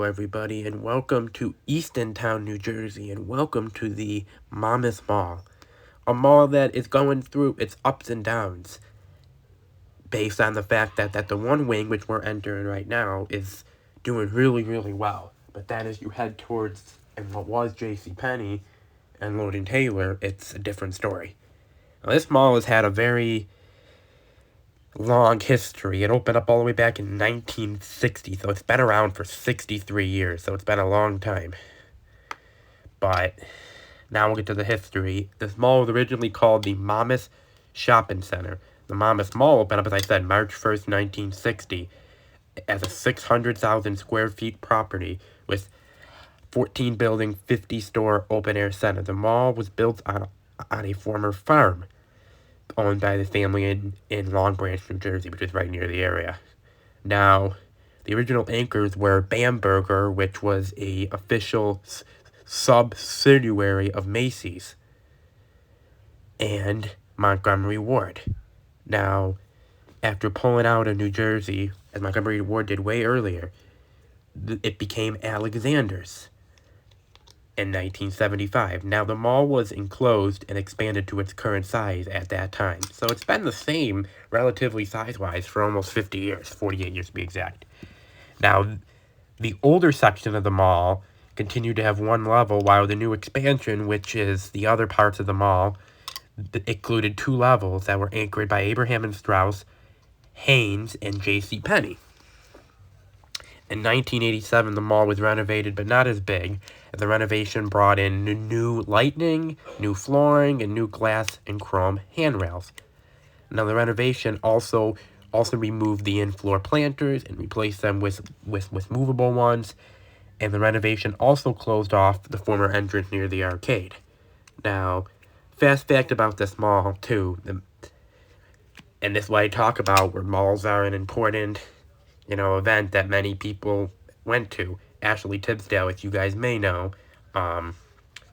everybody, and welcome to Eastontown, New Jersey, and welcome to the Monmouth Mall. A mall that is going through its ups and downs based on the fact that the one wing, which we're entering right now, is doing really, really well. But that as you head towards, and what was JCPenney and Lord & Taylor, it's a different story. Now, this mall has had a very long history. It opened up all the way back in 1960, so it's been around for 63 years, so it's been a long time. But now we'll get to the history. This mall was originally called the Monmouth Shopping Center. The Monmouth Mall opened up, as I said, March 1st, 1960, as a 600,000 square feet property with 14 building, 50 store open air center. The mall was built on a former farm owned by the family in Long Branch, New Jersey, which is right near the area. Now, the original anchors were Bamberger, which was a official subsidiary of Macy's, and Montgomery Ward. Now, after pulling out of New Jersey, as Montgomery Ward did way earlier, it became Alexander's in 1975. Now, the mall was enclosed and expanded to its current size at that time. So it's been the same, relatively size-wise, for almost 50 years, 48 years to be exact. Now, the older section of the mall continued to have one level, while the new expansion, which is the other parts of the mall, included two levels that were anchored by Abraham and Straus, Hanes, and JCPenney. In 1987, the mall was renovated, but not as big. The renovation brought in new lighting, new flooring, and new glass and chrome handrails. Now, the renovation also removed the in-floor planters and replaced them with movable ones. And the renovation also closed off the former entrance near the arcade. Now, fast fact about this mall, too, and this is what I talk about, where malls are an important event that many people went to. Ashley Tisdale, as you guys may know,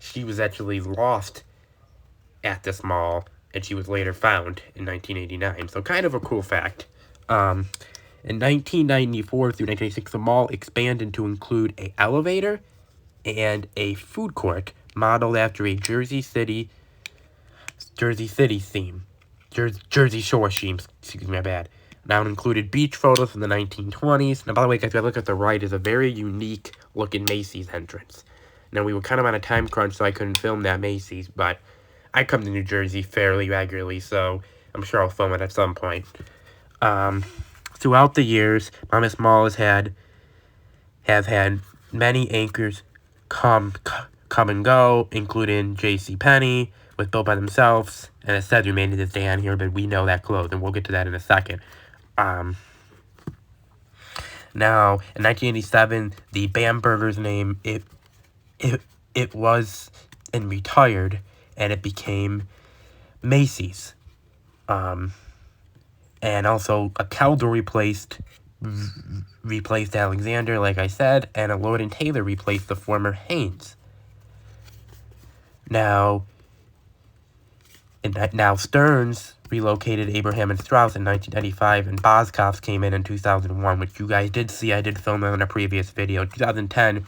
she was actually lost at this mall, and she was later found in 1989. So kind of a cool fact. In 1994 through 1996, the mall expanded to include an elevator and a food court modeled after a Jersey City theme. Jersey Shore theme, excuse me, my bad. Now, it included beach photos from the 1920s. Now, by the way, guys, if I look at the right, is a very unique-looking Macy's entrance. Now, we were kind of on a time crunch, so I couldn't film that Macy's, but I come to New Jersey fairly regularly, so I'm sure I'll film it at some point. Throughout the years, Monmouth Mall have had many anchors come and go, including JCPenney, was built by themselves, and it says remained to this day on here, but we know that closed, and we'll get to that in a second. Now, in 1987, the Bamberger's name, it was and retired, and it became Macy's. And also, a Caldor replaced Alexander, like I said, and a Lord & Taylor replaced the former Hanes. Now, Stearns relocated Abraham and Straus in 1995, and Boscov's came in 2001, which you guys did see. I did film that in a previous video. 2010,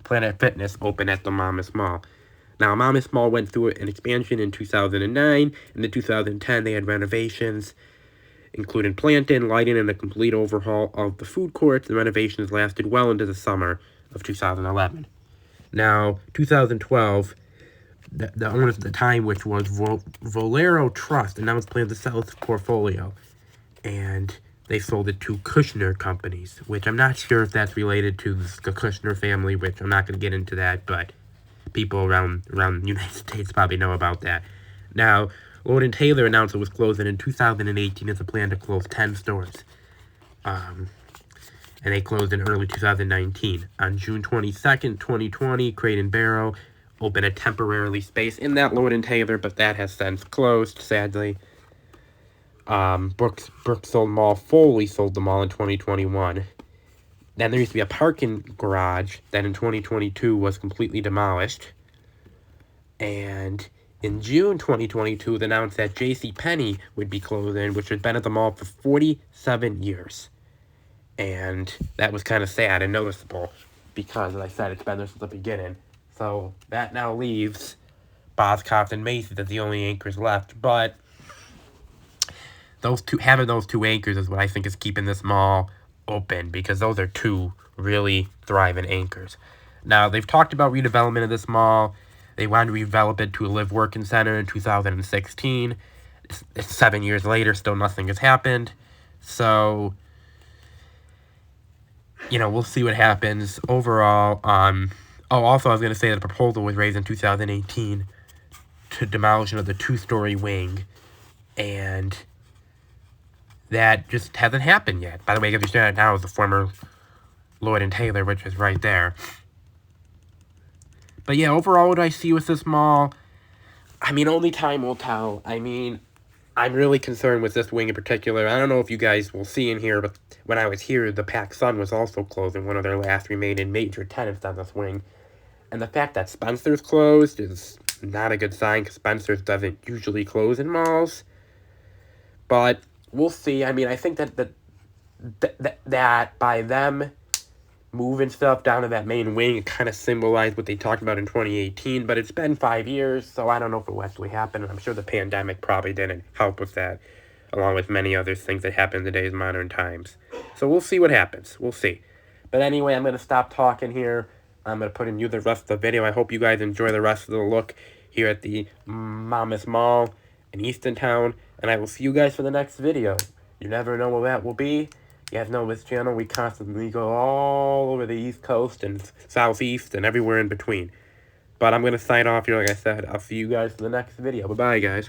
Planet Fitness opened at the Monmouth Mall. Now, Monmouth Mall went through an expansion in 2009. In 2010, they had renovations, including planting, lighting, and a complete overhaul of the food courts. The renovations lasted well into the summer of 2011. Now, 2012... The owners at the time, which was Valero Trust, announced plans to sell its portfolio. And they sold it to Kushner Companies, which I'm not sure if that's related to the Kushner family, which I'm not going to get into that, but people around the United States probably know about that. Now, Lord & Taylor announced it was closing in 2018 as a plan to close 10 stores. And they closed in early 2019. On June 22nd, 2020, Crate & Barrel opened a temporarily space in that Lord & Taylor, but that has since closed, sadly. Brooks Sold Mall fully sold the mall in 2021. Then there used to be a parking garage that in 2022 was completely demolished. And in June 2022, it announced that JCPenney would be closing, which had been at the mall for 47 years. And that was kind of sad and noticeable because, as I said, it's been there since the beginning. So that now leaves Boscov's and Macy's as the only anchors left. But having those two anchors is what I think is keeping this mall open, because those are two really thriving anchors. Now, they've talked about redevelopment of this mall. They wanted to redevelop it to a live-working center in 2016. It's 7 years later, still nothing has happened. So, we'll see what happens. Overall, also I was going to say that a proposal was raised in 2018 to demolition of the two-story wing, and that just hasn't happened yet. By the way, if you're staring at it now, is the former Lloyd and Taylor, which is right there. But yeah, overall, what do I see with this mall? Only time will tell. I'm really concerned with this wing in particular. I don't know if you guys will see in here, but when I was here, the PacSun was also closing, one of their last remaining major tenants on this wing. And the fact that Spencer's closed is not a good sign, because Spencer's doesn't usually close in malls. But we'll see. I think that by them moving stuff down to that main wing, it kind of symbolized what they talked about in 2018, but it's been 5 years, so I don't know if it will actually happen. I'm sure the pandemic probably didn't help with that, along with many other things that happen in today's modern times. So we'll see what happens. We'll see. But anyway, I'm going to stop talking here. I'm going to put in you the rest of the video. I hope you guys enjoy the rest of the look here at the Monmouth Mall in Eastontown, and I will see you guys for the next video. You never know what that will be. You guys know this channel, we constantly go all over the East Coast and Southeast and everywhere in between. But I'm going to sign off here, like I said. I'll see you guys for the next video. Bye-bye, guys.